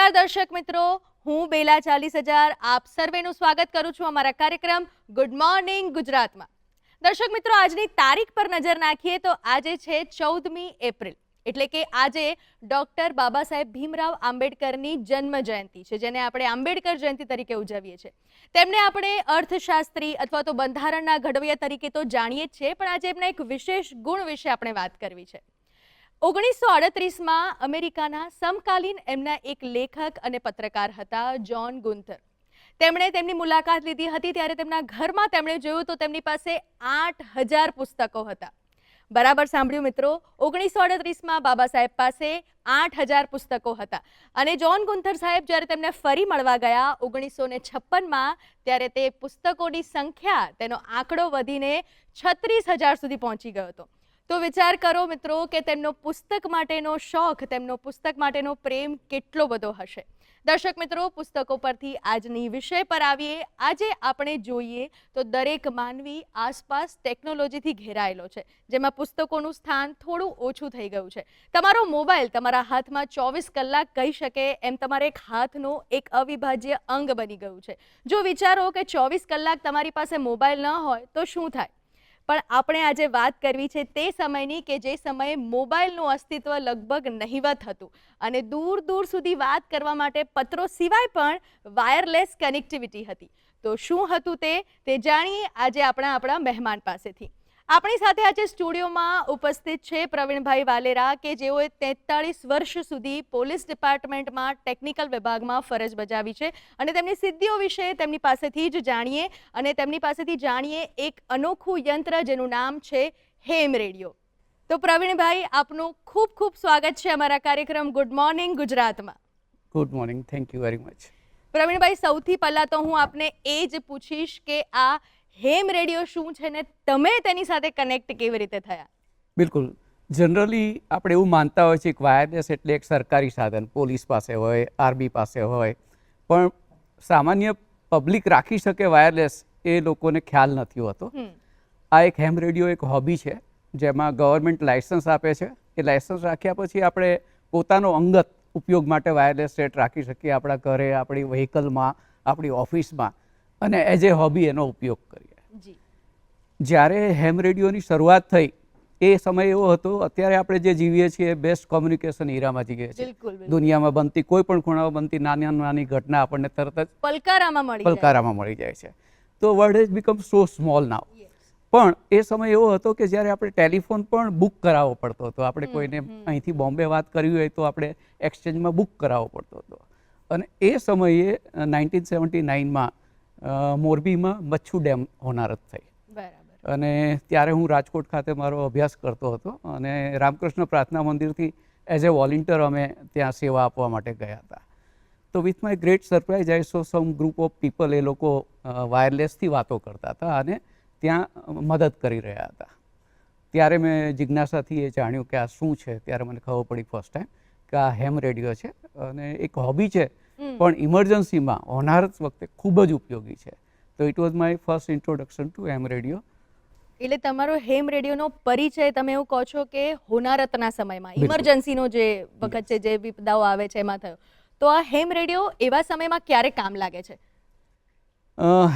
નમસ્કાર દર્શક મિત્રો, હું બેલા 40,000 આપ સર્વેનું સ્વાગત કરું છું અમારા કાર્યક્રમ ગુડ મોર્નિંગ ગુજરાતમાં. દર્શક મિત્રો, આજની તારીખ પર નજર નાખીએ તો આજે છે 14મી એપ્રિલ, એટલે કે આજે ડોક્ટર બાબા સાહેબ ભીમરાવ આંબેડકરની જન્મ જયંતિ છે, જેને આપણે આંબેડકર જયંતિ તરીકે ઉજવીએ છીએ. તેમને આપણે અર્થશાસ્ત્રી અથવા તો બંધારણના ઘડવૈયા તરીકે તો જાણીએ જ છીએ, પણ આજે એમના એક વિશેષ ગુણ વિશે આપણે વાત કરવી છે. 1938માં અમેરિકાના સમકાલીન એમના એક લેખક અને પત્રકાર હતા જ્હોન ગુન્થર. તેમણે તેમની મુલાકાત લીધી હતી ત્યારે તેમના ઘરમાં તેમણે જોયું તો તેમની પાસે 8,000 પુસ્તકો હતા. બરાબર સાંભળ્યું મિત્રો, 1938માં બાબા સાહેબ પાસે 8,000 પુસ્તકો હતા અને જ્હોન ગુન્થર સાહેબ જ્યારે તેમને ફરી મળવા ગયા 1956માં, ત્યારે તે પુસ્તકોની સંખ્યા, તેનો આંકડો વધીને 36,000 સુધી પહોંચી ગયો હતો. તો વિચાર કરો મિત્રો કે તેમનો પુસ્તક માટેનો શોખ, તેમનો પુસ્તક માટેનો પ્રેમ કેટલો બધો હશે. દર્શક મિત્રો, પુસ્તકો પરથી આજની વિષય પર આવીએ. આજે આપણે જોઈએ તો દરેક માનવી આસપાસ ટેકનોલોજીથી ઘેરાયેલો છે, જેમાં પુસ્તકોનું સ્થાન થોડું ઓછું થઈ ગયું છે. તમારો મોબાઈલ તમારા હાથમાં 24 કલાક કહી શકે એમ તમારા એક હાથનો એક અવિભાજ્ય અંગ બની ગયું છે. જો વિચારો કે 24 કલાક તમારી પાસે મોબાઈલ ન હોય તો શું થાય, પણ આપણે આજે વાત કરવી છે તે સમયની કે જે સમયે મોબાઈલનું અસ્તિત્વ લગભગ નહિવત હતું અને દૂર દૂર સુધી વાત કરવા માટે પત્રો સિવાય પણ વાયરલેસ કનેક્ટિવિટી હતી. તો શું હતું તે જાણીએ આજે આપણા મહેમાન પાસેથી. આપણી સાથે આજે સ્ટુડિયોમાં ઉપસ્થિત છે પ્રવીણભાઈ વાલેરા, કે જેઓએ 43 વર્ષ સુધી પોલીસ ડિપાર્ટમેન્ટમાં ટેકનિકલ વિભાગમાં ફરજ બજાવી છે અને તેમની સિદ્ધિઓ વિશે તેમની પાસેથી જ જાણીએ અને તેમની પાસેથી જાણીએ એક અનોખું યંત્ર જેનું નામ છે હેમ રેડિયો. તો પ્રવીણભાઈ, આપનું ખૂબ ખૂબ સ્વાગત છે અમારા કાર્યક્રમ ગુડ મોર્નિંગ ગુજરાતમાં. Good morning, thank you very much. Pravinbhai, સૌથી પહેલાં તો હું આપને એ જ પૂછીશ કે આ હેમ રેડિયો શું છે ને તમે તેની સાથે કનેક્ટ કેવી રીતે થયા? બિલકુલ, જનરલી આપણે એવું માનતા હોય છે કે વાયરલેસ એટલે એક સરકારી સાધન, પોલીસ પાસે હોય, આર્મી પાસે હોય, પણ સામાન્ય પબ્લિક રાખી શકે વાયરલેસ એ લોકોને ખ્યાલ નથી હોતો. આ એક હેમ રેડિયો એક હોબી છે જેમાં ગવર્મેન્ટ લાયસન્સ આપે છે. એ લાયસન્સ રાખ્યા પછી આપણે પોતાનો અંગત ઉપયોગ માટે વાયરલેસ સેટ રાખી શકીએ, આપણા ઘરે, આપણી વ્હીકલમાં, આપણી ઓફિસમાં, અને એઝ એ હોબી એનો ઉપયોગ કરીએ. જ્યારે હેમ રેડિયોની શરૂઆત થઈ એ સમય એવો હતો, અત્યારે આપણે જે જીવીએ છીએ બેસ્ટ કોમ્યુનિકેશન એરામાં જીવીએ છીએ. દુનિયામાં બનતી કોઈ પણ ખૂણામાં બનતી નાની ઘટના આપણને તરત જ પલકારામાં મળી જાય છે. તો world has become so small now. પણ એ સમય એવો હતો કે જ્યારે આપણે ટેલિફોન પણ બુક કરાવવો પડતો હતો. આપણે કોઈને અહીંથી બોમ્બે વાત કરવી હોય તો આપણે એક્સચેન્જમાં બુક કરાવવો પડતો હતો. અને એ સમયે 1979માં મોરબીમાં મચ્છુ ડેમ હોનારત થઈ. અને ત્યારે હું રાજકોટ ખાતે મારો અભ્યાસ કરતો હતો અને રામકૃષ્ણ પ્રાર્થના મંદિરથી એઝ એ વોલેન્ટિયર અમે ત્યાં સેવા આપવા માટે ગયા હતા. તો with my great surprise I saw some group of people, એ લોકો વાયરલેસથી વાતો કરતા હતા અને ત્યાં મદદ કરી રહ્યા હતા. ત્યારે મેં જિજ્ઞાસાથી એ જાણ્યું કે આ શું છે. ત્યારે મને ખબર પડી ફર્સ્ટ ટાઈમ કે આ હેમ રેડિયો છે અને એક હોબી છે, પણ ઇમરજન્સીમાં હોનારત વખતે ખૂબ જ ઉપયોગી છે. તો it was my first introduction to heme radio. એટલે તમારો હેમ રેડિયોનો પરિચય તમે એવું કહો છો કે હોનારતના સમયમાં, ઇમરજન્સીનો જે વખત છે, જે વિપદાઓ આવે છે એમાં થયો. તો આ હેમ રેડિયો એવા સમયમાં ક્યારે કામ લાગે છે?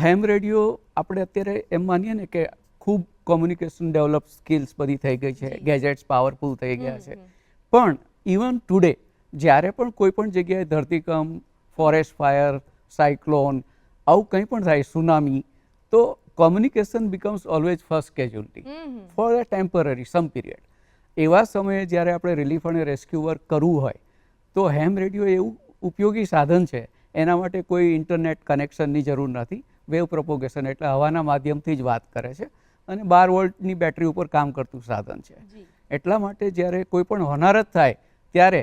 હેમ રેડિયો આપણે અત્યારે એમ માનીએ ને કે ખૂબ કોમ્યુનિકેશન ડેવલપ સ્કિલ્સ બધી થઈ ગઈ છે, ગેજેટ્સ પાવરફુલ થઈ ગયા છે, પણ ઇવન ટુડે જ્યારે પણ કોઈ પણ જગ્યાએ ધરતીકંપ, ફોરેસ્ટ ફાયર, સાયક્લોન, આવું કંઈ પણ થાય, સુનામી, તો communication becomes always first casualty for a temporary some period. એવા સમયે જ્યારે આપણે રિલીફ અને રેસ્ક્યુ વર્ક કરવું હોય તો હેમ રેડિયો એવું ઉપયોગી સાધન છે. એના માટે કોઈ ઇન્ટરનેટ કનેક્શનની જરૂર નથી. વેવ પ્રોપોગેશન એટલે હવાના માધ્યમથી જ વાત કરે છે અને 12 વોલ્ટની બેટરી ઉપર કામ કરતું સાધન છે. એટલા માટે જ્યારે કોઈ પણ હોનારત થાય ત્યારે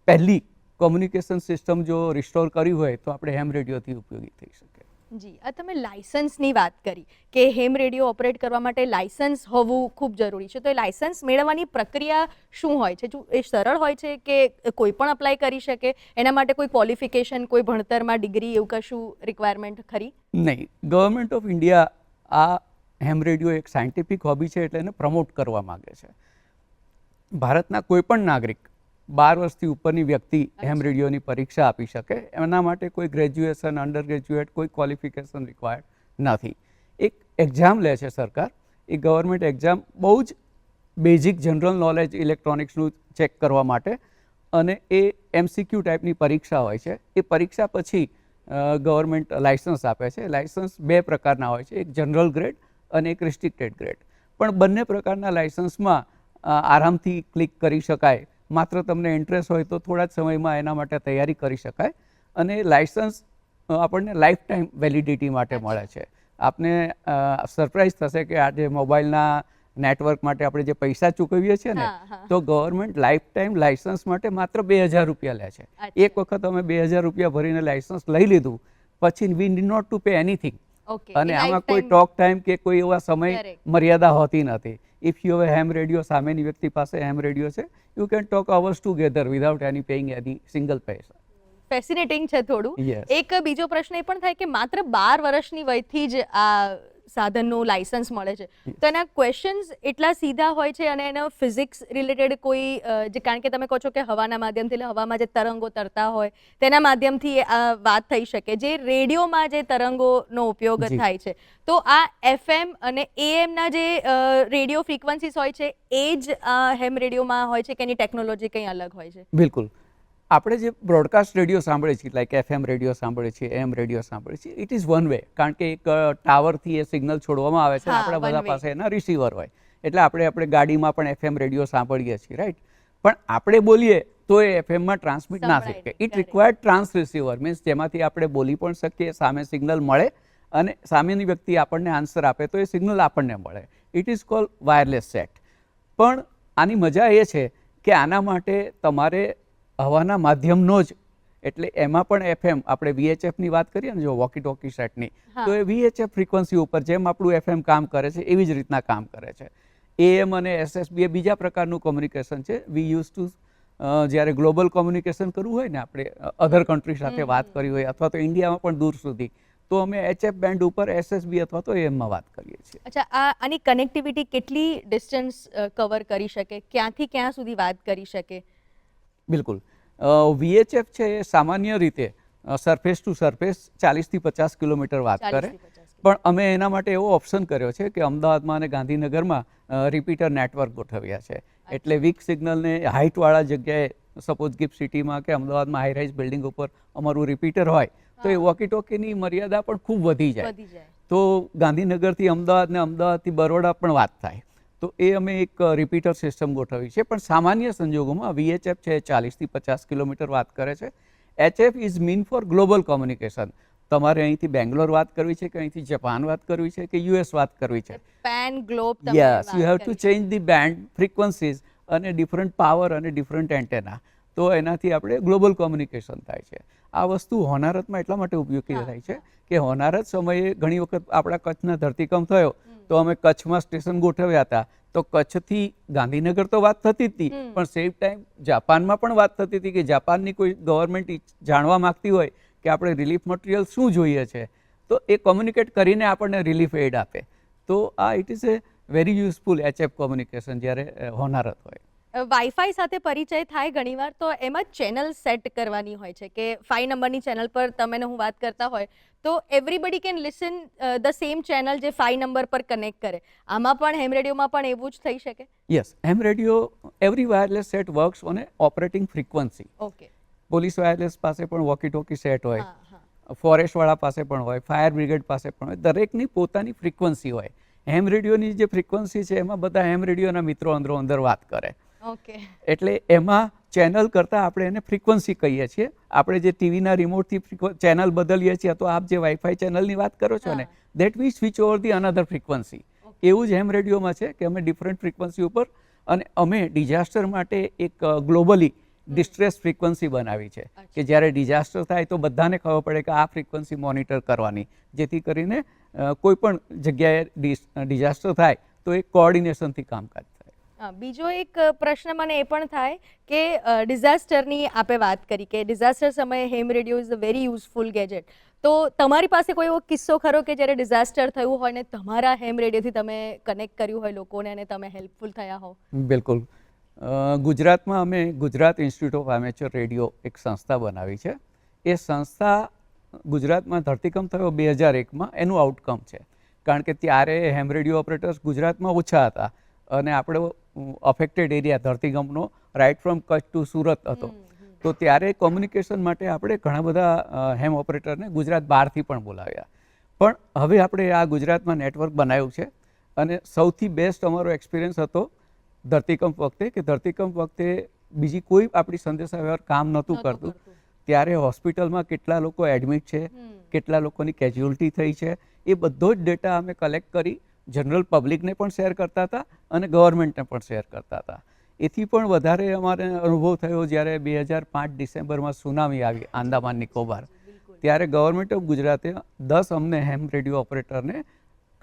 પહેલી કોમ્યુનિકેશન સિસ્ટમ જો રિસ્ટોર કરવી હોય તો આપણે હેમ રેડિયોથી ઉપયોગી થઈ શકે. જી, આ તમે લાયસન્સની વાત કરી કે હેમ રેડિયો ઓપરેટ કરવા માટે લાયસન્સ હોવું ખૂબ જરૂરી છે. તો એ લાયસન્સ મેળવવાની પ્રક્રિયા શું હોય છે? એ સરળ હોય છે કે કોઈ પણ અપ્લાય કરી શકે? એના માટે કોઈ ક્વોલિફિકેશન, કોઈ ભણતરમાં ડિગ્રી એવું કશું રિક્વાયરમેન્ટ ખરી? નહીં. ગવર્મેન્ટ ઓફ ઇન્ડિયા આ હેમ રેડિયો એક સાયન્ટિફિક હોબી છે એટલે એને પ્રમોટ કરવા માગે છે. ભારતના કોઈ પણ નાગરિક 12 વર્ષથી ઉપરની વ્યક્તિ હેમ રેડિયોની પરીક્ષા આપી શકે. એના માટે કોઈ ગ્રેજ્યુએશન, અંડર ગ્રેજ્યુએટ કોઈ ક્વોલિફિકેશન રિક્વાયર્ડ નથી. એક એક્ઝામ લે છે સરકાર, એ ગવર્મેન્ટ એક્ઝામ બહુ જ બેઝિક જનરલ નોલેજ ઇલેક્ટ્રોનિક્સનું ચેક કરવા માટે, અને એ MCQ ટાઈપની પરીક્ષા હોય છે. એ પરીક્ષા પછી ગવર્મેન્ટ લાઇસન્સ આપે છે. લાઇસન્સ 2 પ્રકારના હોય છે, એક જનરલ ગ્રેડ અને એક રિસ્ટ્રિક્ટેડ ગ્રેડ. પણ બંને પ્રકારના લાઇસન્સમાં આરામથી ક્લિક કરી શકાય. માત્ર તમને ઇન્ટરેસ્ટ હોય તો થોડા જ સમયમાં એના માટે તૈયારી કરી શકાય. અને લાઇસન્સ આપણને લાઈફ ટાઈમ વેલિડિટી માટે મળે છે. આપને સરપ્રાઈઝ થશે કે આજે મોબાઈલના નેટવર્ક માટે આપણે જે પૈસા ચૂકવીએ છીએ ને, તો ગવર્મેન્ટ લાઈફ ટાઈમ લાઇસન્સ માટે માત્ર 2000 રૂપિયા લે છે. એક વખત અમે 2000 રૂપિયા ભરીને લાઇસન્સ લઈ લીધું પછી we need not to pay anything. અને આમાં કોઈ ટોક ટાઈમ કે કોઈ એવા સમય મર્યાદા હોતી નથી. If you have heme radio, સામેની વ્યક્તિ પાસે હેમ રેડિયો છે, you can talk hours together without any paying any single પૈસા. ફેસિનેટિંગ છે થોડું. Yes. એક બીજો પ્રશ્ન એ પણ થાય કે માત્ર 12 વર્ષની વયથી જ આ સાધનનું લાયસન્સ મળે છે, તો એના ક્વેશ્ચન્સ એટલા સીધા હોય છે અને એનો ફિઝિક્સ રિલેટેડ કોઈ જે, કારણ કે તમે કહો છો કે હવાના માધ્યમથી, એટલે હવામાં જે તરંગો તરતા હોય તેના માધ્યમથી આ વાત થઈ શકે, જે રેડિયોમાં જે તરંગોનો ઉપયોગ થાય છે, તો આ FM અને AM ના જે રેડિયો ફ્રીક્વન્સીસ હોય છે એ જ હેમ રેડિયોમાં હોય છે કે એની ટેકનોલોજી કંઈ અલગ હોય છે? બિલકુલ. આપણે જે બ્રોડકાસ્ટ રેડિયો સાંભળીએ છીએ, લાઈક FM રેડિયો સાંભળીએ છીએ, AM રેડિયો સાંભળીએ છીએ, ઇટ ઇઝ વન વે. કારણ કે એક ટાવરથી એ સિગ્નલ છોડવામાં આવે છે, આપણા બધા પાસે એના રિસીવર હોય. એટલે આપણે ગાડીમાં પણ FM રેડિયો સાંભળીએ છીએ, રાઈટ? પણ આપણે બોલીએ તો એ FM માં ટ્રાન્સમિટ ના થઈ શકે. It required trans receiver, means જેમાંથી આપણે બોલી પણ શકીએ, સામે સિગ્નલ મળે અને સામેની વ્યક્તિ આપણને આન્સર આપે તો એ સિગ્નલ આપણને મળે. It is called wireless set. પણ આની મજા એ છે કે આના માટે તમારે હવાના માધ્યમનો જ, એટલે એમાં પણ FM, આપણે VHFની વાત કરીએ ને, જો વોકી ટોકી સેટની, તો એ VHF ફ્રીક્વન્સી ઉપર જેમ આપણું FM કામ કરે છે એવી જ રીતના કામ કરે છે. AM અને SSB એ બીજા પ્રકારનું કોમ્યુનિકેશન છે. વી યુઝ ટુ જ્યારે ગ્લોબલ કોમ્યુનિકેશન કરવું હોય ને, આપણે અધર કન્ટ્રી સાથે વાત કરવી હોય અથવા તો ઇન્ડિયામાં પણ દૂર સુધી, તો અમે HF બેન્ડ ઉપર SSB અથવા તો AM માં વાત કરીએ છીએ. અચ્છા, આની કનેક્ટિવિટી કેટલી ડિસ્ટન્સ કવર કરી શકે, ક્યાંથી ક્યાં સુધી વાત કરી શકે? બિલકુલ. VHF છે એ સામાન્ય રીતે સરફેસ ટુ સરફેસ 40 થી 50 કિલોમીટર વાત કરે, પણ અમે એના માટે એવો ઓપ્શન કર્યો છે કે અમદાવાદમાં અને ગાંધીનગરમાં રિપીટર નેટવર્ક ગોઠવ્યા છે. એટલે વીક સિગ્નલને હાઇટવાળા જગ્યાએ, સપોઝ ગિફ્ટ સિટીમાં કે અમદાવાદમાં હાઈ રાઇઝ બિલ્ડિંગ ઉપર અમારું રિપીટર હોય તો એ વોકી ટોકીની મર્યાદા પણ ખૂબ વધી જાય. તો ગાંધીનગરથી અમદાવાદ ને અમદાવાદથી બરોડા પણ વાત થાય. તો એ અમે એક રિપીટર સિસ્ટમ ગોઠવી છે. પણ સામાન્ય સંજોગોમાં VHF છે 40 થી 50 કિલોમીટર વાત કરે છે. HF is mean for global communication. તમારે અહીંથી બેંગ્લોર વાત કરવી છે કે અહીંથી જાપાન વાત કરવી છે કે US વાત કરવી છે, pan globe, yes, you have to change the band frequencies અને ડિફરન્ટ પાવર અને ડિફરન્ટ એન્ટેના. તો એનાથી આપણે ગ્લોબલ કોમ્યુનિકેશન થાય છે. આ વસ્તુ હોનારતમાં એટલા માટે ઉપયોગી થાય છે કે હોનારત સમયે ઘણી વખત આપણા કચ્છના ધરતીકંપ થયો તો અમે કચ્છમાં સ્ટેશન ગોઠવ્યા હતા, તો કચ્છથી ગાંધીનગર તો વાત થતી હતી, પણ સેમ ટાઈમ જાપાનમાં પણ વાત થતી હતી કે જાપાનની કોઈ ગવર્મેન્ટ જાણવા માંગતી હોય કે આપણે રિલીફ મટીરિયલ શું જોઈએ છે, તો એ કોમ્યુનિકેટ કરીને આપણને રિલીફ એડ આપે. તો આ it is A very useful HF communication જ્યારે હોનારત હોય. વાઈફાઈ સાથે પરિચય થાય ઘણીવાર, તો એમાં ચેનલ સેટ કરવાની હોય છે કે 5 નંબરની ચેનલ પર તમે હું વાત કરતા હોય તો everybody can listen the same channel જે 5 નંબર પર કનેક્ટ કરે. આમાં પણ હેમ રેડિયોમાં પણ એવું જ થઈ શકે? Yes, heme radio, every wireless set works on A operating frequency. Okay. Police wireless પાસે પણ વોકી ટોકી સેટ હોય, ફોરેસ્ટવાળા પાસે પણ હોય, ફાયર બ્રિગેડ પાસે પણ હોય, દરેકની પોતાની ફ્રીક્વન્સી હોય. હેમ રેડિયોની જે ફ્રીક્વન્સી છે એમાં બધા હેમ રેડિયોના મિત્રો અંદરો અંદર વાત કરે. ઓકે. એટલે એમાં ચેનલ કરતાં આપણે એને ફ્રીક્વન્સી કહીએ છીએ. આપણે જે ટીવીના રિમોટથી ચેનલ બદલીએ છીએ, તો આપ જે વાઈફાઈ ચેનલની વાત કરો છો ને, that we switch over the another frequency. એવું જ હેમ રેડિયોમાં છે કે અમે ડિફરન્ટ ફ્રીક્વન્સી ઉપર, અને અમે ડિઝાસ્ટર માટે એક ગ્લોબલી ડિસ્ટ્રેસ ફ્રીક્વન્સી બનાવી છે કે જ્યારે ડિઝાસ્ટર થાય તો બધાને ખબર પડે કે આ ફ્રીક્વન્સી મોનિટર કરવાની, જેથી કરીને કોઈ પણ જગ્યાએ ડિઝાસ્ટર થાય તો એ કોઓર્ડિનેશનથી કામકાજ થાય. બીજો એક પ્રશ્ન મને એ પણ થાય કે ડિઝાસ્ટરની આપે વાત કરી કે ડિઝાસ્ટર સમયે ham radio is a very useful gadget. તો તમારી પાસે કોઈ એવો કિસ્સો ખરો કે જ્યારે ડિઝાસ્ટર થયું હોય ને તમારા હેમ રેડિયોથી તમે કનેક્ટ કર્યું હોય લોકોને અને તમે હેલ્પફુલ થયા હો? બિલકુલ. ગુજરાતમાં અમે Gujarat institute of amateur radio એક સંસ્થા બનાવી છે. એ સંસ્થા ગુજરાતમાં ધરતીકંપ થયો 2001માં એનું આઉટકમ છે. કારણ કે ત્યારે હેમ રેડિયો ઓપરેટર્સ ગુજરાતમાં ઓછા હતા અને આપણો અફેક્ટેડ એરિયા ધરતીકંપનો right from Kutch to Surat હતો. તો ત્યારે કોમ્યુનિકેશન માટે આપણે ઘણા બધા હેમ ઓપરેટરને ગુજરાત બહારથી પણ બોલાવ્યા. પણ હવે આપણે આ ગુજરાતમાં નેટવર્ક બનાવ્યું છે અને સૌથી બેસ્ટ અમારો એક્સપિરિયન્સ હતો ધરતીકંપ વખતે કે ધરતીકંપ વખતે બીજી કોઈ આપણી સંદેશાવ્યવહાર કામ નહોતું કરતું. ત્યારે હોસ્પિટલમાં કેટલા લોકો એડમિટ છે, કેટલા લોકોની કેઝ્યુઅલ્ટી થઈ છે, એ બધો જ ડેટા અમે કલેક્ટ કરી જનરલ પબ્લિકને પણ શેર કરતા હતા અને ગવર્મેન્ટને પણ શેર કરતા હતા. એથી પણ વધારે અમારે અનુભવ થયો જ્યારે 2005 ડિસેમ્બરમાં સુનામી આવી આંદામાન નિકોબાર. ત્યારે ગવર્મેન્ટ ઓફ ગુજરાતે 10 અમને હેમ રેડિયો ઓપરેટરને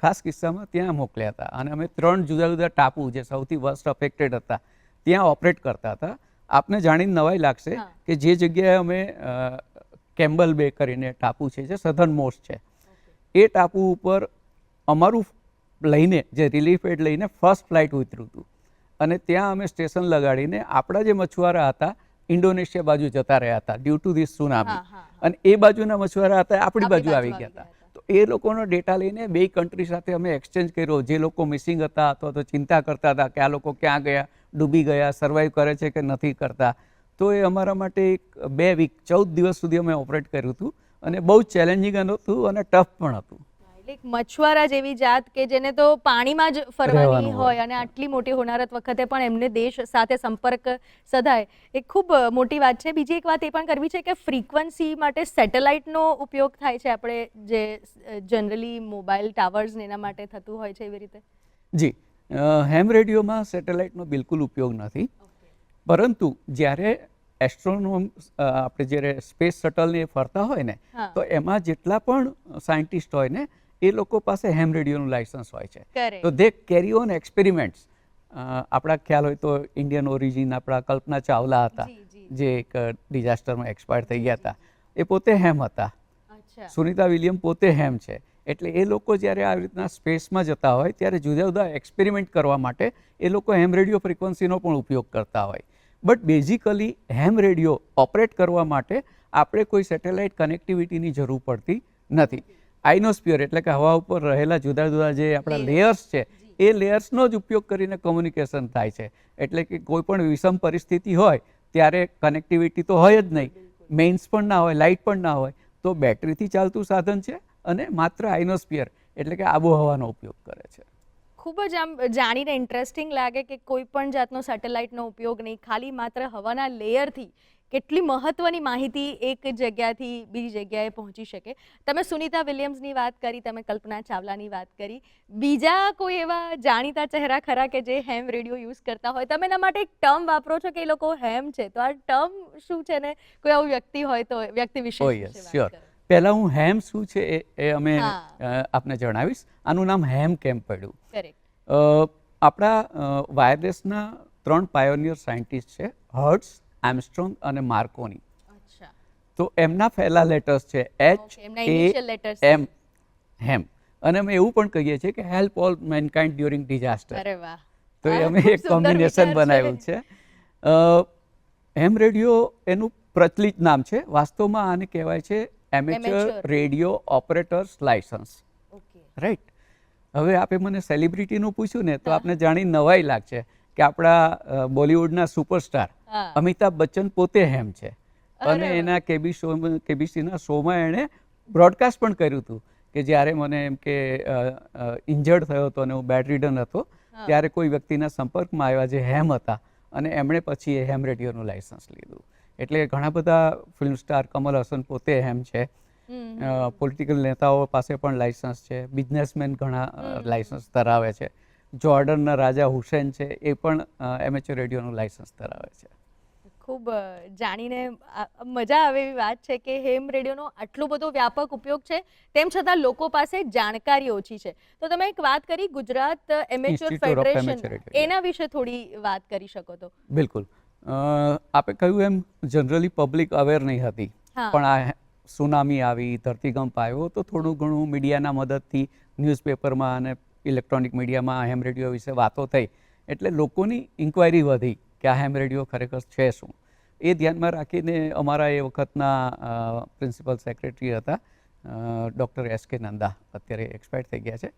ખાસ કિસ્સામાં ત્યાં મોકલ્યા હતા અને અમે 3 જુદા જુદા ટાપુ જે સૌથી વર્સ્ટ અફેક્ટેડ હતા ત્યાં ઓપરેટ કરતા હતા. આપને જાણીને નવાઈ લાગશે કે જે જગ્યાએ અમે કેમ્બલ બે કરીને ટાપુ છે જે સધર્ન મોસ્ટ છે, એ ટાપુ ઉપર અમારું લઈને જે રિલીફ એડ લઈને ફર્સ્ટ ફ્લાઇટ ઉતર્યું હતું અને ત્યાં અમે સ્ટેશન લગાડીને આપણા જે મછુઆરા હતા ઇન્ડોનેશિયા બાજુ જતા રહ્યા હતા ડ્યુ ટુ ધીસ સુનામી અને એ બાજુના મછુઆરા હતા આપણી બાજુ આવી ગયા હતા. તો એ લોકોનો ડેટા લઈને બે કન્ટ્રી સાથે અમે એક્સચેન્જ કર્યો. જે લોકો મિસિંગ હતા અથવા તો ચિંતા કરતા હતા કે આ લોકો ક્યાં ગયા, ડૂબી ગયા, સર્વાઈવ કરે છે કે નથી કરતા. તો એ અમારા માટે એક 2 વીક 14 દિવસ સુધી અમે ઓપરેટ કર્યું હતું અને બહુ ચેલેન્જિંગ હતું અને ટફ પણ હતું. એટલે મછુઆરા જેવી જાત કે જેને તો પાણીમાં જ ફરવાની હોય અને આટલી મોટી હોનારત વખતે પણ એમને દેશ સાથે સંપર્ક સધાય એ ખૂબ મોટી વાત છે. બીજી એક વાત એ પણ કરવી છે કે ફ્રીક્વન્સી માટે સેટેલાઇટનો ઉપયોગ થાય છે આપણે જે જનરલી મોબાઈલ ટાવર્સ ને એના માટે થતું હોય છે એવી રીતે? જી, હેમ રેડિયોમાં સેટેલાઇટનો બિલકુલ ઉપયોગ નથી. પરંતુ જ્યારે એસ્ટ્રોનોમ આપણે જ્યારે સ્પેસ શટલને ફરતા હોય ને તો એમાં જેટલા પણ સાયન્ટિસ્ટ હોય ને એ લોકો પાસે હેમ રેડિયોનું લાયસન્સ હોય છે. તો દે કેરી ઓન એક્સપેરિમેન્ટ્સ. આપણા ખ્યાલ હોય તો ઇન્ડિયન ઓરિજિન આપણા કલ્પના ચાવલા હતા જે એક ડિઝાસ્ટરમાં એક્સપાયર થઈ ગયા હતા, એ પોતે હેમ હતા. સુનિતા વિલિયમ પોતે હેમ છે. એટલે એ લોકો જ્યારે આવી રીતના સ્પેસમાં જતા હોય ત્યારે જુદા જુદા એક્સપેરિમેન્ટ કરવા માટે એ લોકો હેમ રેડિયો ફ્રીક્વન્સીનો પણ ઉપયોગ કરતા હોય. But basically heme radio operate કરવા માટે આપણે કોઈ સેટેલાઇટ કનેક્ટિવિટીની જરૂર પડતી નથી. આઇનોસ્ફિયર એટલે કે હવા ઉપર રહેલા જુદા જુદા જે આપણા લેયર્સ છે એ લેયર્સનો જ ઉપયોગ કરીને કોમ્યુનિકેશન થાય છે. એટલે કે કોઈ પણ વિષમ પરિસ્થિતિ હોય ત્યારે કનેક્ટિવિટી તો હોય જ નહીં, મેઇન્સ પણ ના હોય, લાઇટ પણ ના હોય, તો બેટરીથી ચાલતું સાધન છે અને માત્ર આઇનોસ્ફિયર એટલે કે આબોહવાનો ઉપયોગ કરે છે. ખૂબ જ આમ જાણીને ઇન્ટરેસ્ટિંગ લાગે કે કોઈ પણ જાતનો સેટેલાઇટનો ઉપયોગ નહીં, ખાલી માત્ર હવાના લેયરથી કેટલી મહત્વની માહિતી એક જગ્યાથી બીજી જગ્યાએ પહોંચી શકે. તમે સુનિતા વિલિયમ્સની વાત કરી, તમે કલ્પના ચાવલાની વાત કરી, બીજા કોઈ એવા જાણીતા ચહેરા ખરા કે જે હેમ રેડિયો યુઝ કરતા હોય? તમે એના માટે એક ટર્મ વાપરો છો કે એ લોકો હેમ છે, તો આ ટર્મ શું છે ને કોઈ આવું વ્યક્તિ હોય તો વ્યક્તિ વિશે શ્યોર. પહેલાં હું હેમ શું છે એ અમે આપને જણાવીશ. આનું નામ હેમ કેમ પડ્યું? આપણા વાયરલેસના 3 પાયોનિયર સાયન્ટિસ્ટ છે, હર્ટ્ઝ, આર્મસ્ટ્રોંગ અને માર્કોની. તો એમના પહેલા લેટર્સ છે HAM, હેમ. અને અમે એવું પણ કહીએ છીએ કે help all mankind during disaster. તો અમે એક કોમ્બિનેશન બનાવ્યું છે. હેમ રેડિયો એનું પ્રચલિત નામ છે. વાસ્તવમાં આને કહેવાય છે amateur radio operators licence. Right. હવે આપે મને સેલિબ્રિટીનું પૂછ્યું ને તો આપને જાણી નવાઈ લાગશે કે આપણા બોલિવૂડના સુપરસ્ટાર અમિતાભ બચ્ચન પોતે હેમ છે અને એના કેબીસીના શોમાં એણે બ્રોડકાસ્ટ પણ કર્યું હતું કે જ્યારે મને એમ કે ઇન્જર્ડ થયો હતો અને હું બેડ રિડન હતો ત્યારે કોઈ વ્યક્તિના સંપર્કમાં આવ્યા જે હેમ હતા અને એમણે પછી એ હેમ રેડિયોનું લાયસન્સ લીધું. એટલે ઘણા બધા ફિલ્મ સ્ટાર, કમલ હસન પોતે હેમ છે, પોલિટિકલ નેતાઓ પાસે પણ લાયસન્સ છે, બિઝનેસમેન ઘણા લાયસન્સ ધરાવે છે. જોર્ડનના રાજા હુસેન છે એ પણ એમેચ્યોર રેડિયોનું લાયસન્સ ધરાવે છે. ખૂબ જાણીને મજા આવે એવી વાત છે કે હેમ રેડિયોનો આટલો બધો વ્યાપક ઉપયોગ છે તેમ છતાં લોકો પાસે જાણકારી ઓછી છે. તો તમે એક વાત કરી ગુજરાત એમેચ્યોર ફેડરેશન, એના વિશે થોડી વાત કરી શકો તો? બિલકુલ. આપે કહ્યું એમ જનરલી પબ્લિક અવેર નહીં હતી, પણ આ સુનામી આવી, ધરતીકંપ આવ્યો તો થોડું ઘણું મીડિયાના મદદથી ન્યૂઝપેપરમાં અને ઇલેક્ટ્રોનિક મીડિયામાં હેમ રેડિયો વિશે વાતો થઈ એટલે લોકોની ઇન્ક્વાયરી વધી કે આ હેમ રેડિયો ખરેખર છે શું. એ ધ્યાનમાં રાખીને અમારા એ વખતના પ્રિન્સિપલ સેક્રેટરી હતા ડૉક્ટર એસ.કે. નંદા, અત્યારે એક્સપાયર થઈ ગયા છે,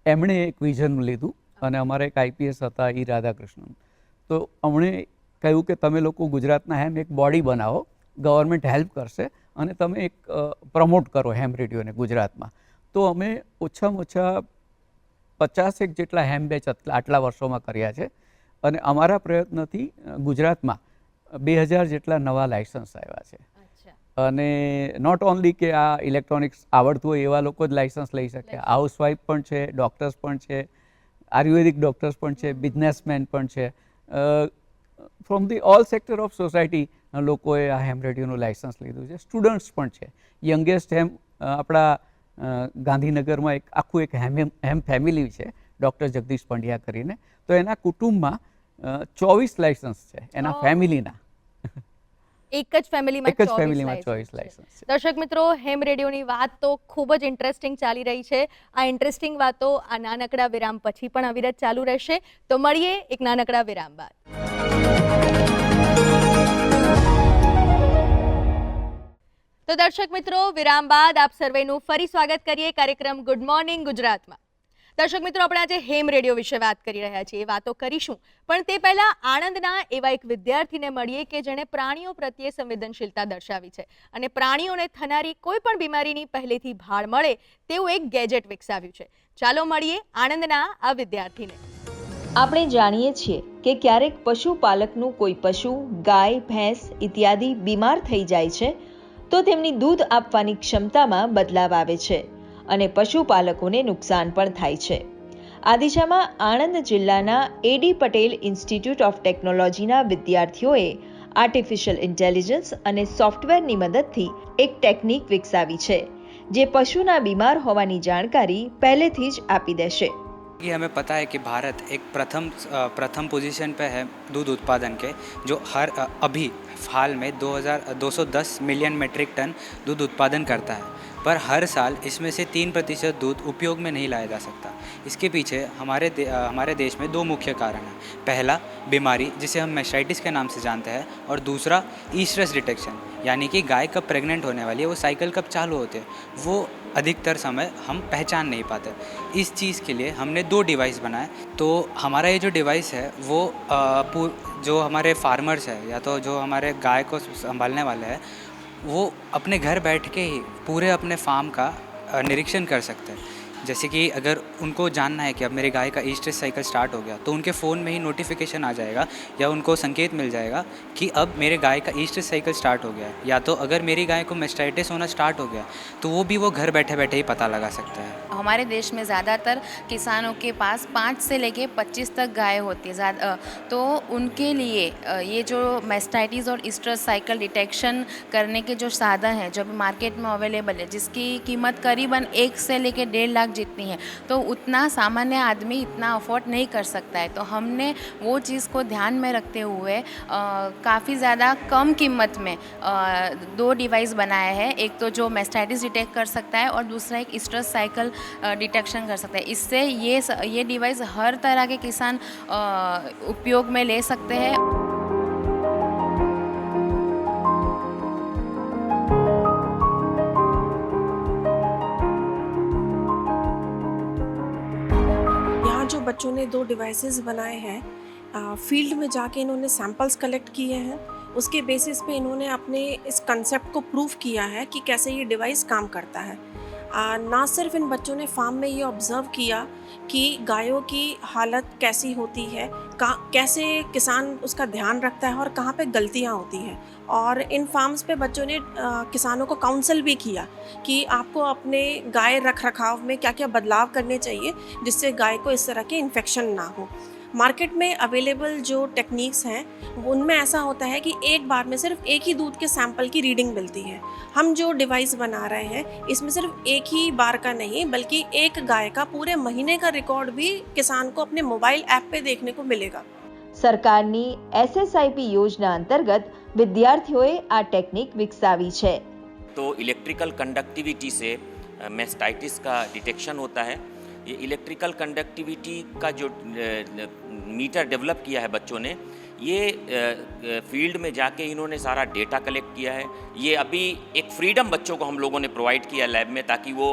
એમણે એક વિઝન લીધું અને અમારા એક આઈપીએસ હતા ઈ રાધાકૃષ્ણન. તો અમણે કહ્યું કે તમે લોકો ગુજરાતના હેમ એક બોડી બનાવો, ગવર્મેન્ટ હેલ્પ કરશે અને તમે એક પ્રમોટ કરો હેમ રેડિયોને ગુજરાતમાં. તો અમે ઓછામાં ઓછા 50 જેટલા હેમ બેચ આટલા વર્ષોમાં કર્યા છે અને અમારા પ્રયત્નથી ગુજરાતમાં 2000 જેટલા નવા લાયસન્સ આવ્યા છે. અને નોટ ઓનલી કે આ ઇલેક્ટ્રોનિક્સ આવડતું હોય એવા લોકો જ લાયસન્સ લઈ શકે, હાઉસવાઈફ પણ છે, ડૉક્ટર્સ પણ છે, આયુર્વેદિક ડૉક્ટર્સ પણ છે, બિઝનેસમેન પણ છે, from the all sector of society લોકોએ આ હેમ રેડિયોનું લાયસન્સ લીધું છે. સ્ટુડન્ટ્સ પણ છે. યંગેસ્ટ હેમ આપણા ગાંધીનગરમાં એક આખું એક હેમ ફેમિલી છે, ડૉક્ટર જગદીશ પંડ્યા કરીને. તો એના કુટુંબમાં 24 લાયસન્સ છે એના ફેમિલીના. એક જ ફેમિલીમાં 24 લાયસન્સ છે. દર્શક મિત્રો, હેમ રેડિયોની વાત તો ખૂબ જ ઇન્ટરેસ્ટિંગ ચાલી રહી છે. આ ઇન્ટરેસ્ટિંગ વાતો આ નાનકડા વિરામ પછી પણ અવિરત ચાલુ રહેશે. તો મળીએ એક નાનકડા વિરામ બાદ. તો દર્શક મિત્રો, વિરામ બાદ આપ સર્વેનું ફરી સ્વાગત કરીએ કાર્યક્રમ ગુડ મોર્નિંગ ગુજરાતમાં. દર્શક મિત્રો, આપણે આજે હેમ રેડિયો વિશે વાત કરી રહ્યા છીએ, વાતો કરીશું, પણ તે પહેલા આણંદના એવા એક વિદ્યાર્થીને મળીએ કે જેણે પ્રાણીઓ પ્રત્યે સંવેદનશીલતા દર્શાવી છે અને પ્રાણીઓને થનારી કોઈ પણ બીમારીની પહેલેથી ભાળ મળે તેવું એક ગેજેટ વિકસાવ્યું છે. ચાલો મળીએ આણંદના આ વિદ્યાર્થીને. આપણે જાણીએ છીએ કે ક્યારેક પશુપાલકનું કોઈ પશુ, ગાય, ભેંસ ઇત્યાદિ બીમાર થઈ જાય છે તો તેમની દૂધ આપવાની ક્ષમતામાં બદલાવ આવે છે અને પશુપાલકોને નુકસાન પણ થાય છે. આ દિશામાં આણંદ જિલ્લાના એડી પટેલ ઇન્સ્ટિટ્યૂટ ઓફ ટેકનોલોજીના વિદ્યાર્થીઓએ આર્ટિફિશિયલ ઇન્ટેલિજન્સ અને સોફ્ટવેરની મદદથી એક ટેકનિક વિકસાવી છે જે પશુના બીમાર હોવાની જાણકારી પહેલેથી જ આપી દેશે. ये हमें पता है कि भारत एक प्रथम पोजीशन पे है दूध उत्पादन के, जो अभी हाल में 210 मिलियन मेट्रिक टन दूध उत्पादन करता है, पर हर साल इसमें से 3% दूध उपयोग में नहीं लाया जा सकता. इसके पीछे हमारे देश में दो मुख्य कारण हैं. पहला, बीमारी जिसे हम मैस्टाइटिस के नाम से जानते हैं, और दूसरा ईस्ट्रेस डिटेक्शन, यानी कि गाय कब प्रेग्नेंट होने वाली है, वो साइकिल कब चालू होते हैं, वो अधिकतर समय हम पहचान नहीं पाते. इस चीज़ के लिए हमने 2 डिवाइस बनाए. तो हमारा ये जो डिवाइस है वो जो हमारे फार्मर्स है या तो जो हमारे गाय को संभालने वाले हैं, वो अपने घर बैठ के ही पूरे अपने फार्म का निरीक्षण कर सकते हैं. जैसे कि अगर उनको जानना है कि अब मेरे गाय का ईस्ट्रेस साइकिल स्टार्ट हो गया, तो उनके फ़ोन में ही नोटिफिकेशन आ जाएगा या उनको संकेत मिल जाएगा कि अब मेरे गाय का ईस्ट्रेस साइकिल स्टार्ट हो गया है. या तो अगर मेरी गाय को मैस्टाइटिस होना स्टार्ट हो गया तो वो भी वो घर बैठे बैठे ही पता लगा सकता है. हमारे देश में ज़्यादातर किसानों के पास 5 से लेके 25 तक गाय होती है, तो उनके लिए ये जो मैस्टाइटिस और ईस्ट्रेस साइकिल डिटेक्शन करने के जो साधन हैं जो अभी मार्केट में अवेलेबल है, जिसकी कीमत करीबन 1 से लेके 1.5 लाख जितनी है, तो उतना सामान्य आदमी इतना अफोर्ड नहीं कर सकता है. तो हमने वो चीज़ को ध्यान में रखते हुए काफ़ी ज़्यादा कम कीमत में 2 डिवाइस बनाए हैं. एक तो जो मैस्टाइटिस डिटेक्ट कर सकता है और दूसरा एक ईस्ट्रेस साइकिल डिटेक्शन कर सकता है. इससे ये डिवाइस हर तरह के किसान उपयोग में ले सकते हैं. यहाँ जो बच्चों ने 2 डिवाइसेस बनाए हैं, फील्ड में जाके इन्होंने सैंपल्स कलेक्ट किए हैं. उसके बेसिस पे इन्होंने अपने इस कंसेप्ट को प्रूव किया है कि कैसे ये डिवाइस काम करता है. ना सिर्फ इन बच्चों ने फार्म में ये ऑब्ज़र्व किया कि गायों की हालत कैसी होती है, कैसे किसान उसका ध्यान रखता है और कहाँ पे गलतियाँ होती हैं, और इन फार्म्स पे बच्चों ने किसानों को काउंसल भी किया कि आपको अपने गाय रख रखाव में क्या क्या बदलाव करने चाहिए जिससे गाय को इस तरह के इन्फेक्शन ना हो. मार्केट में अवेलेबल जो टेक्निक्स हैं उनमें ऐसा होता है कि एक बार में सिर्फ एक ही दूध के सैंपल की रीडिंग मिलती है. हम जो डिवाइस बना रहे हैं इसमें सिर्फ एक ही बार का नहीं बल्कि एक गाय का पूरे महीने का रिकॉर्ड भी किसान को अपने मोबाइल ऐप पे देखने को मिलेगा. સરકારની SSIP યોજના અંતર્ગત વિદ્યાર્થીઓએ આ ટેકનિક વિકસાવી છે. तो इलेक्ट्रिकल कंडक्टिविटी से मैस्टाइटिस का डिटेक्शन होता है. ये इलेक्ट्रिकल कंडक्टिविटी का जो मीटर डेवलप किया है बच्चों ने, ये फील्ड में जाके इन्होंने सारा डेटा कलेक्ट किया है। ये अभी एक फ्रीडम बच्चों को हम लोगों ने प्रोवाइड किया लैब में, ताकि वो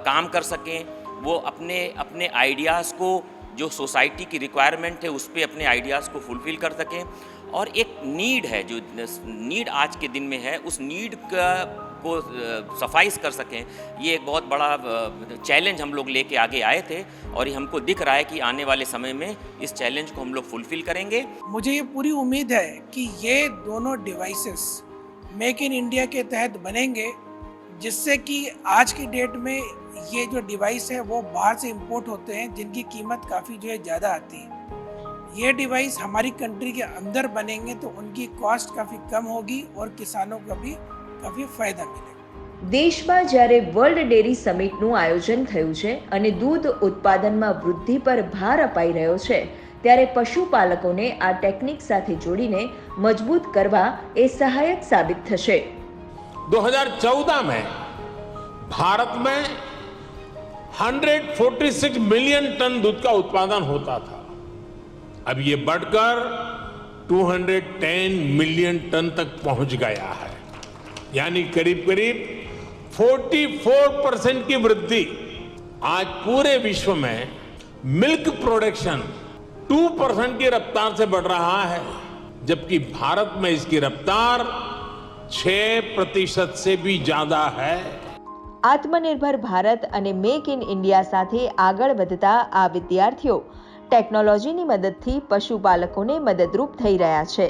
काम कर सकें, वो अपने अपने आइडियाज़ को, जो सोसाइटी की रिक्वायरमेंट है उस पर अपने आइडियाज़ को फुलफ़िल कर सकें। और एक नीड है, जो नीड आज के दिन में है, उस नीड को सफाइज कर सकें। ये एक बहुत बड़ा चैलेंज हम लोग लेके आगे आए थे, और ये हमको दिख रहा है कि आने वाले समय में इस चैलेंज को हम लोग फुलफ़िल करेंगे। मुझे ये पूरी उम्मीद है कि ये दोनों डिवाइसेस मेक इन इंडिया के तहत बनेंगे, जिससे कि आज की डेट में ये जो डिवाइस है वो बाहर से इंपोर्ट होते हैं, जिनकी कीमत काफ़ी जो है ज़्यादा आती है। ये डिवाइस हमारी कंट्री के अंदर बनेंगे तो उनकी कॉस्ट काफ़ी कम होगी और किसानों को भी काफ़ी फायदा मिलेगा। દેશમાં જ્યારે વર્લ્ડ ડેરી સમિટનું આયોજન થયું છે અને દૂધ ઉત્પાદનમાં વૃદ્ધિ પર ભાર અપાઈ રહ્યો છે, ત્યારે પશુપાલકોને આ ટેકનિક સાથે જોડીને મજબૂત કરવા એ સહાયક સાબિત થશે। 2014 में भारत में 146 मिलियन टन दूध का उत्पादन होता था। अब ये बढ़कर 210 मिलियन टन तक पहुंच गया है, यानी करीब करीब 44% की वृद्धि। आज पूरे विश्व में मिल्क प्रोडक्शन 2% की रफ्तार से बढ़ रहा है, जबकि भारत में इसकी रफ्तार 6% से भी ज्यादा है। આત્મનિર્ભર ભારત અને મેક ઇન ઇન્ડિયા સાથે આગળ વધતા આ વિદ્યાર્થીઓ ટેકનોલોજીની મદદથી પશુપાલકોને મદદરૂપ થઈ રહ્યા છે,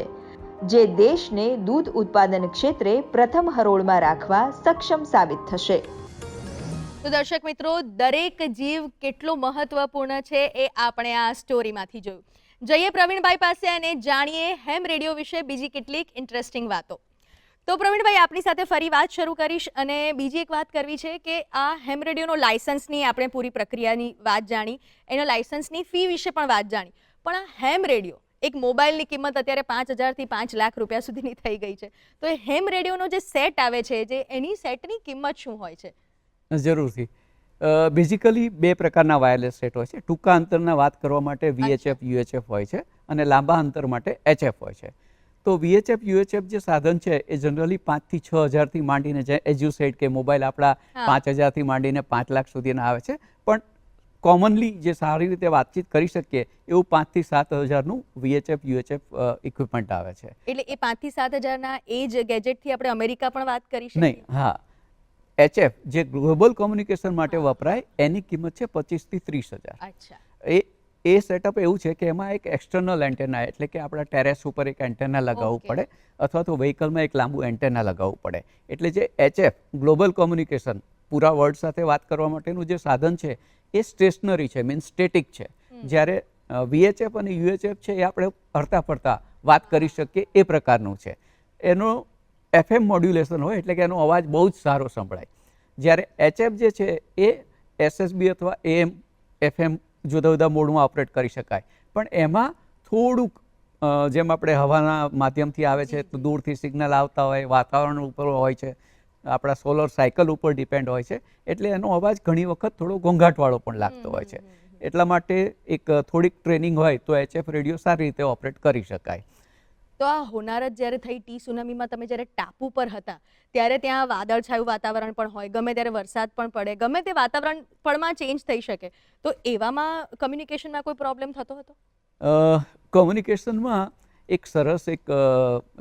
જે દેશને દૂધ ઉત્પાદન ક્ષેત્રે પ્રથમ હરોળમાં રાખવા સક્ષમ સાબિત થશે। તો દર્શક મિત્રો, દરેક જીવ કેટલો મહત્વપૂર્ણ છે એ આપણે આ સ્ટોરીમાંથી જોયું। જઈએ પ્રવીણભાઈ પાસે અને જાણીએ હેમ રેડિયો વિશે બીજી કેટલીક ઇન્ટરેસ્ટિંગ વાતો। તો પ્રવીણભાઈ, આપની સાથે ફરી વાત શરૂ કરીશ, અને બીજી એક વાત કરવી છે કે આ હેમ રેડિયોનો લાયસન્સની આપણે પૂરી પ્રક્રિયાની વાત જાણી, એનો લાયસન્સની ફી વિશે પણ વાત જાણી, પણ આ હેમ રેડિયો, એક મોબાઈલની કિંમત અત્યારે 5,000 થી 5 લાખ રૂપિયા સુધીની થઈ ગઈ છે, તો એ હેમ રેડિયોનો જે સેટ આવે છે, જે એની સેટની કિંમત શું હોય છે? જરૂરથી બેઝિકલી બે પ્રકારના વાયરલેસ સેટ હોય છે। ટૂંકા અંતરના વાત કરવા માટે VHF UHF હોય છે, અને લાંબા અંતર માટે HF હોય છે। તો VHF UHF જે સાધન છે એ જનરલી 5 થી 6 હજારથી માંડીને, જે એઝ યુ સેડ કે મોબાઈલ આપણા 5,000થી માંડીને 5 લાખ સુધીના આવે છે, પણ કોમનલી જે સારી રીતે વાતચીત કરી શકીએ એવું 5 થી 7 હજારનું VHF UHF ઇક્વિપમેન્ટ આવે છે। એટલે એ 5 થી 7 હજારના એ જ ગેજેટથી આપણે અમેરિકા પણ વાત કરી શકીએ? નહીં, હા, HF જે ગ્લોબલ કોમ્યુનિકેશન માટે વપરાય એની કિંમત છે 25 થી 30 હજાર। અચ્છા, એ સેટઅપ એવું છે કે એમાં એક એક્સટર્નલ એન્ટેના, એટલે કે આપણા ટેરેસ ઉપર એક એન્ટેના લગાવવું પડે, અથવા તો વ્હીકલમાં એક લાંબુ એન્ટેના લગાવવું પડે। એટલે જે HF ગ્લોબલ કોમ્યુનિકેશન પૂરા વર્લ્ડ સાથે વાત કરવા માટેનું જે સાધન છે એ સ્ટેશનરી છે, મીન્સ સ્ટેટિક છે, જ્યારે VHF અને UHF છે એ આપણે હરતા ફરતા વાત કરી શકીએ એ પ્રકારનું છે। એનો FM મોડ્યુલેશન હોય, એટલે કે એનો અવાજ બહુ જ સારો સંભળાય, જ્યારે HF જે છે એ SSB અથવા AM FM જુદા જુદા મોડમાં ઓપરેટ કરી શકાય, પણ એમાં થોડુંક જેમ આપણે હવાના માધ્યમથી આવે છે તો દૂરથી સિગ્નલ આવતા હોય, વાતાવરણ ઉપર હોય છે, આપણા સોલર સાયકલ ઉપર ડિપેન્ડ હોય છે, એટલે એનો અવાજ ઘણી વખત થોડો ઘોંઘાટવાળો પણ લાગતો હોય છે। એટલા માટે એક થોડીક ટ્રેનિંગ હોય તો HF રેડિયો સારી રીતે ઓપરેટ કરી શકાય। તો આ હોનારત જ્યારે થઈ, ટી સુનામીમાં તમે જ્યારે ટાપુ પર હતા ત્યારે ત્યાં વાદળછાયું વાતાવરણ પણ હોય, ગમે ત્યારે વરસાદ પણ પડે, ગમે તે વાતાવરણ પળમાં ચેન્જ થઈ શકે, તો એવામાં કમ્યુનિકેશનમાં કોઈ પ્રોબ્લેમ થતો હતો? કમ્યુનિકેશનમાં એક સરસ એક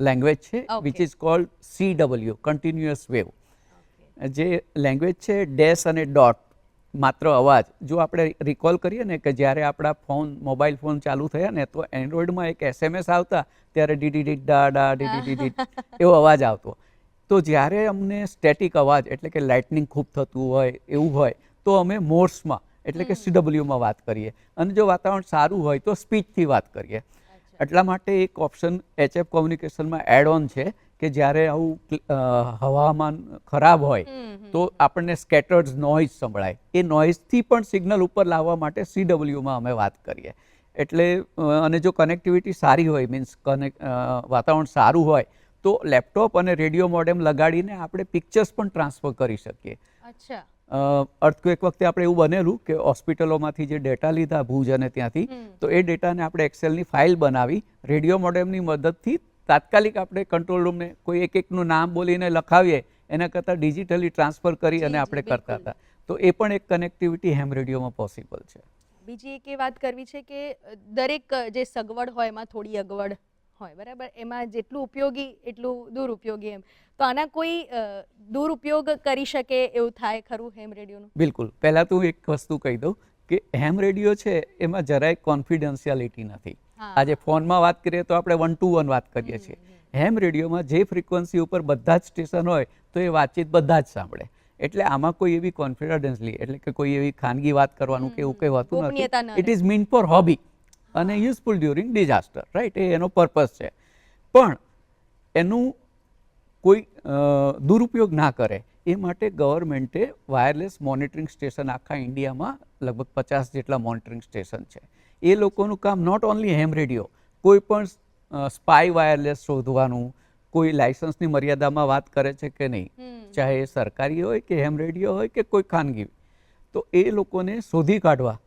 લેંગ્વેજ છે which is called CW, continuous wave. જે લેંગ્વેજ છે ડેશ અને ડોટ, માત્ર અવાજ। જો આપણે રિકોલ કરીએ ને કે જ્યારે આપણા ફોન, મોબાઈલ ફોન ચાલુ થયા ને તો એન્ડ્રોઈડમાં એક SMS આવતા ત્યારે ડીડી ડા ડા ડીડી એવો અવાજ આવતો। તો જ્યારે અમને સ્ટેટિક અવાજ, એટલે કે લાઇટનિંગ ખૂબ થતું હોય એવું હોય તો અમે મોર્સમાં, એટલે કે CW માં વાત કરીએ, અને જો વાતાવરણ સારું હોય તો સ્પીચથી વાત કરીએ। એટલા માટે એક ઓપ્શન HF કોમ્યુનિકેશનમાં એડ ઓન છે કે જ્યારે આવું હવામાન ખરાબ હોય તો આપણને સ્કેટર્ડ નોઇઝ સંભળાય, એ નોઇઝથી પણ સિગ્નલ ઉપર લાવવા માટે CW માં અમે વાત કરીએ। એટલે અને જો કનેક્ટિવિટી સારી હોય, મીન્સ વાતાવરણ સારું હોય તો લેપટોપ અને રેડિયો મોડેમ લગાડીને આપણે પિક્ચર્સ પણ ટ્રાન્સફર કરી શકીએ। અચ્છા, અર્થક્વેક વખતે આપણે એવું બનેલું કે હોસ્પિટલોમાંથી જે ડેટા લીધા ભુજ અને ત્યાંથી, તો એ ડેટાને આપણે એક્સેલની ફાઇલ બનાવી રેડિયો મોડેમની મદદથી તાત્કાલિક આપણે કંટ્રોલ રૂમને કોઈ એકનું નામ બોલીને લખાવીએ એના કરતાં ડિજિટલી ટ્રાન્સફર કરી અને આપણે કરતા હતા. તો એ પણ એક કનેક્ટિવિટી હેમ રેડિયોમાં પોસિબલ છે. બીજી એક એ વાત કરવી છે કે દરેક જે સગવડ હોય એમાં થોડી અગવડ હોય, બરાબર? એમાં જેટલું ઉપયોગી એટલું દુરુપયોગી એમ. તો આના કોઈ દુરુપયોગ કરી શકે એવું થાય ખરું હેમ રેડિયોનું? બિલકુલ. પહેલાં તો હું એક વસ્તુ કહી દઉં કે હેમ રેડિયો છે એમાં જરાય કોન્ફિડન્શિયાલિટી નથી. આજે ફોનમાં વાત કરીએ તો આપણે 1 to 1 વાત કરીએ છીએ. હેમ રેડિયોમાં જે ફ્રીક્વન્સી ઉપર બધા જ સ્ટેશન હોય તો એ વાતચીત બધા જ સાંભળે. એટલે આમાં કોઈ એવી કોન્ફિડન્શલી એટલે કે કોઈ એવી ખાનગી વાત કરવાનું કે એવું કંઈ હોતું નથી. It is mean for hobby અને યુઝફુલ ડ્યુરિંગ ડિઝાસ્ટર, રાઈટ? એ એનો પર્પઝ છે. પણ એનું કોઈ દુરુપયોગ ના કરે એ માટે ગવર્મેન્ટે વાયરલેસ મોનિટરિંગ સ્ટેશન આખા ઇન્ડિયામાં લગભગ 50 જેટલા મોનિટરિંગ સ્ટેશન છે. એ લોકોનું કામ નોટ ઓનલી હેમ રેડિયો, કોઈ પણ સ્પાય વાયરલેસ શોધવાનું, કોઈ લાયસન્સની મર્યાદામાં વાત કરે છે કે નહીં, ચાહે એ સરકારી હોય કે હેમ રેડિયો હોય કે કોઈ ખાનગી, તો એ લોકોને શોધી કાઢવા,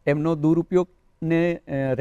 એમનો દુરુપયોગને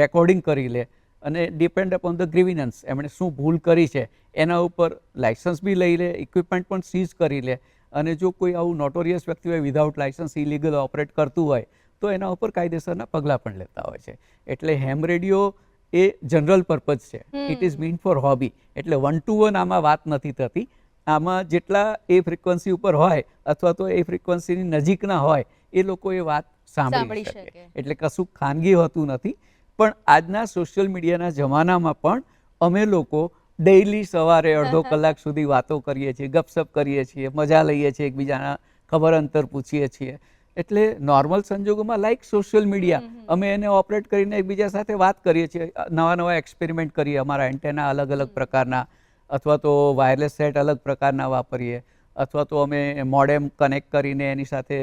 રેકોર્ડિંગ કરી લે અને ડિપેન્ડ અપોન ધ ગ્રીવિનન્સ, એમણે શું ભૂલ કરી છે એના ઉપર લાયસન્સ બી લઈ લે, ઇક્વિપમેન્ટ પણ સીઝ કરી લે. અને જો કોઈ આવું નોટોરિયસ વ્યક્તિ હોય વિધાઉટ લાયસન્સ ઇલીગલ ઓપરેટ કરતું હોય તો એના ઉપર કાયદેસરના પગલાં પણ લેતા હોય છે. એટલે હેમ રેડિયો એ જનરલ પર્પઝ છે. It is mean for hobby. એટલે 1 to 1 આમાં વાત નથી થતી. આમાં જેટલા એ ફ્રીક્વન્સી ઉપર હોય અથવા તો એ ફ્રીક્વન્સીની નજીકના હોય એ લોકો એ વાત સાંભળી શકે. એટલે કશું ખાનગી હોતું નથી. પણ આજના સોશિયલ મીડિયાના જમાનામાં પણ અમે લોકો ડેઇલી સવારે અડધો કલાક સુધી વાતો કરીએ છીએ, ગપસપ કરીએ છીએ, મજા લઈએ છીએ, એકબીજાના ખબર અંતર પૂછીએ છીએ. એટલે નોર્મલ સંજોગોમાં લાઈક સોશિયલ મીડિયા અમે એને ઓપરેટ કરીને એકબીજા સાથે વાત કરીએ છીએ, નવા એક્સપેરિમેન્ટ કરીએ, અમારા એન્ટેના અલગ અલગ પ્રકારના અથવા તો વાયરલેસ સેટ અલગ પ્રકારના વાપરીએ અથવા તો અમે મોડેમ કનેક્ટ કરીને એની સાથે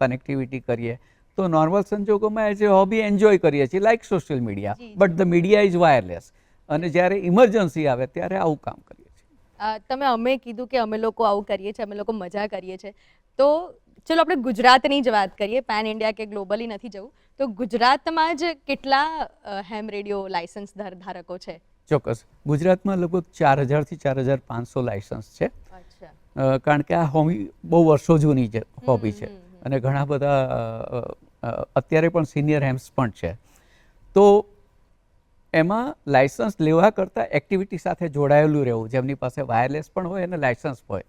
કનેક્ટિવિટી કરીએ. તો નોર્મલ સંજોગોમાં એઝ એ હોબી એન્જોય કરીએ છીએ like social media, but the media is wireless. અને જ્યારે ઇમરજન્સી આવે ત્યારે આવું કામ કરીએ છીએ. તમે અમે કીધું કે અમે લોકો આવું કરીએ છીએ, અમે લોકો મજા કરીએ છીએ. તો ચલો આપણે ગુજરાતની જ વાત કરીએ, પેન ઇન્ડિયા કે ગ્લોબલી નથી જવું. તો ગુજરાતમાં જ કેટલા હેમ રેડિયો લાયસન્સ ધારકો છે? ચોક્કસ. ગુજરાતમાં લગભગ 4000 થી 4500 લાયસન્સ છે. કારણ કે આ હોબી બહુ વર્ષો જૂની છે, હોબી છે અને ઘણા બધા અત્યારે પણ સિનિયર હેમ્સ પણ છે. તો એમાં લાયસન્સ લેવા કરતાં એક્ટિવિટી સાથે જોડાયેલું રહેવું, જેમની પાસે વાયરલેસ પણ હોય અને લાયસન્સ હોય,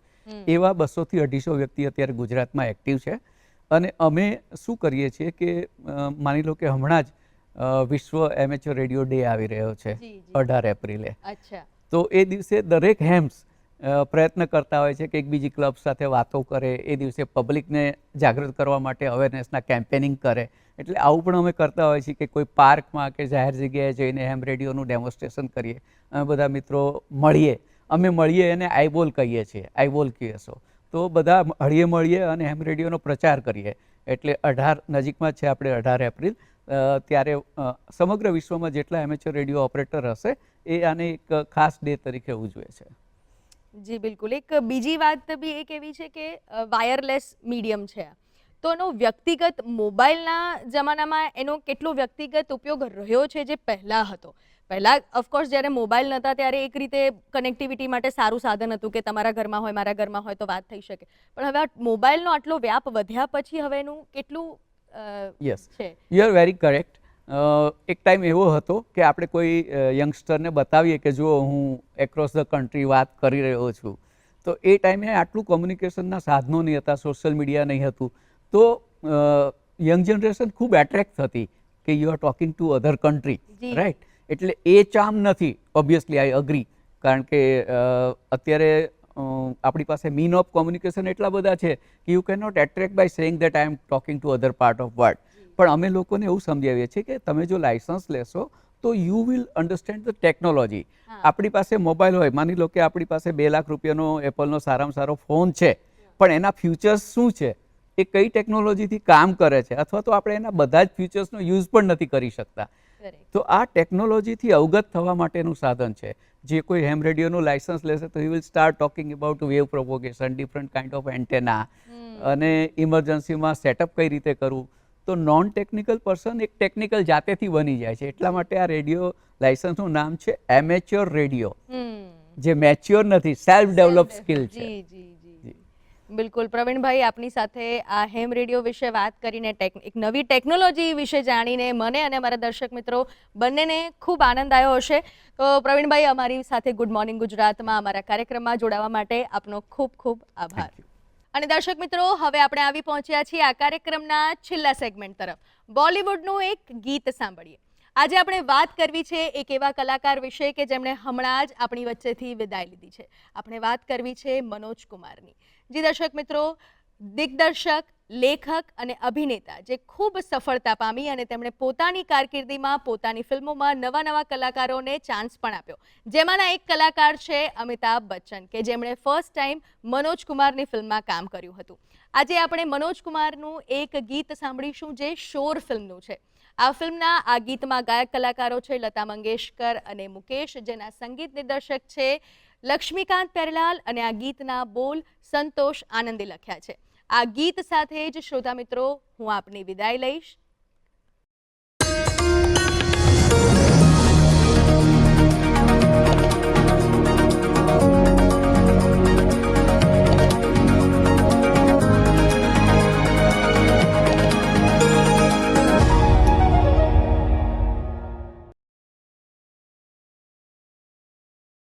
એવા 200 થી 250 વ્યક્તિ અત્યારે ગુજરાતમાં એક્ટિવ છે. અને અમે શું કરીએ છીએ કે માની લો કે હમણાં જ વિશ્વ એમેચ્યોર રેડિયો ડે આવી રહ્યો છે 18 એપ્રિલે. તો એ દિવસે દરેક હેમ્સ પ્રયત્ન કરતા હોય છે કે એકબીજી ક્લબ સાથે વાતો કરે, એ દિવસે પબ્લિકને જાગૃત કરવા માટે અવેરનેસના કેમ્પેનિંગ કરે. એટલે આવું પણ અમે કરતા હોઈએ છીએ કે કોઈ પાર્કમાં કે જાહેર જગ્યાએ જઈને હેમ રેડિયોનું ડેમોન્સ્ટ્રેશન કરીએ. અમે બધા મિત્રો મળીએ એને આઈબોલ કહીએ છીએ, આઈબોલ QSO. તો બધા મળીએ અને હેમ રેડિયોનો પ્રચાર કરીએ. એટલે 18 નજીકમાં છે આપણે 18 એપ્રિલ, ત્યારે સમગ્ર વિશ્વમાં જેટલા એમેચ્યોર રેડિયો ઓપરેટર હશે એ આને એક ખાસ ડે તરીકે ઉજવે છે. જી બિલકુલ. એક બીજી વાત બી એક એવી છે કે વાયરલેસ મીડિયમ છે, તો એનો વ્યક્તિગત મોબાઈલના જમાનામાં એનો કેટલો વ્યક્તિગત ઉપયોગ રહ્યો છે જે પહેલાં હતો? પહેલાં ઓફકોર્સ જ્યારે મોબાઈલ નહોતા ત્યારે એક રીતે કનેક્ટિવિટી માટે સારું સાધન હતું કે તમારા ઘરમાં હોય મારા ઘરમાં હોય તો વાત થઈ શકે. પણ હવે મોબાઈલનો આટલો વ્યાપ વધ્યા પછી હવે એનું કેટલું છે? You are very correct. એક ટાઈમ એવો હતો કે આપણે કોઈ યંગસ્ટરને બતાવીએ કે જો હું એક્રોસ ધ કન્ટ્રી વાત કરી રહ્યો છું, તો એ ટાઈમે આટલું કોમ્યુનિકેશનના સાધનો નહીં હતા, સોશિયલ મીડિયા નહીં હતું. તો યંગ જનરેશન ખૂબ એટ્રેક્ટ થતી કે you are talking to other country, right? એટલે એ ચાર્મ નથી, ઓબ્વિયસલી આઈ અગ્રી. કારણ કે અત્યારે આપણી પાસે મીન ઓફ કોમ્યુનિકેશન એટલા બધા છે કે you can not attract by saying that I am talking to other part of world. પણ અમે લોકોને એવું સમજાવીએ છીએ કે તમે જો લાયસન્સ લેશો તો you will understand the technology. આપણી પાસે મોબાઈલ હોય, માની લો કે આપણી પાસે 2 લાખ રૂપિયાનો એપલનો સારામાં સારો ફોન છે, પણ એના ફ્યુચર્સ શું છે, એ કઈ ટેકનોલોજીથી કામ કરે છે, અથવા તો આપણે એના બધા જ ફ્યુચર્સનો યુઝ પણ નથી કરી શકતા. તો આ ટેકનોલોજીથી અવગત થવા માટેનું સાધન છે. જે કોઈ હેમ રેડિયોનું લાયસન્સ લેશે તો he will start talking about wave propagation, different kind of antenna, અને ઇમરજન્સીમાં સેટઅપ કઈ રીતે કરવું, તો નોન ટેકનિકલ પર્સન એક ટેકનિકલ જાતેથી બની જાય છે. એટલા માટે આ રેડિયો લાયસન્સનું નામ છે એમેચ્યોર રેડિયો, જે મેચ્યોર નથી, સેલ્ફ ડેવલપ સ્કિલ છે. જી જી જી બિલકુલ. પ્રવીણભાઈ, આપની સાથે આ હેમ રેડિયો વિશે વાત કરીને એક નવી ટેકનોલોજી વિશે જાણીને મને અને મારા દર્શક મિત્રો બંનેને ખૂબ આનંદ આવ્યો હશે. તો પ્રવીણભાઈ, અમારી સાથે ગુડ મોર્નિંગ ગુજરાતમાં અમારા કાર્યક્રમમાં જોડાવા માટે આપનો ખૂબ ખૂબ આભાર. અને દર્શક મિત્રો, હવે આપણે આવી પહોંચ્યા છીએ આ કાર્યક્રમના છેલ્લા સેગમેન્ટ તરફ. બોલિવૂડનું એક ગીત સાંભળીએ. આજે આપણે વાત કરવી છે એક એવા કલાકાર વિશે કે જેમણે હમણાં જ આપણી વચ્ચેથી વિદાય લીધી છે. આપણે વાત કરવી છે મનોજ કુમારની. જી દર્શક મિત્રો, દિગ્દર્શક, લેખક અને અભિનેતા જે ખૂબ સફળતા પામી અને તેમણે પોતાની કારકિર્દીમાં, પોતાની ફિલ્મોમાં નવા કલાકારોને ચાન્સ પણ આપ્યો. જેમાંના એક કલાકાર છે અમિતાભ બચ્ચન, કે જેમણે ફર્સ્ટ ટાઈમ મનોજ કુમારની ફિલ્મમાં કામ કર્યું હતું. આજે આપણે મનોજ કુમારનું એક ગીત સાંભળીશું જે શોર ફિલ્મનું છે. આ ફિલ્મના આ ગીતમાં ગાયક કલાકારો છે લતા મંગેશકર અને મુકેશ, જેના સંગીત નિર્દેશક છે લક્ષ્મીકાંત પ્યારેલાલ, અને આ ગીતના બોલ સંતોષ આનંદે લખ્યા છે. આ ગીત સાથે જ શ્રોતા મિત્રો, હું આપની વિદાય લઈશ.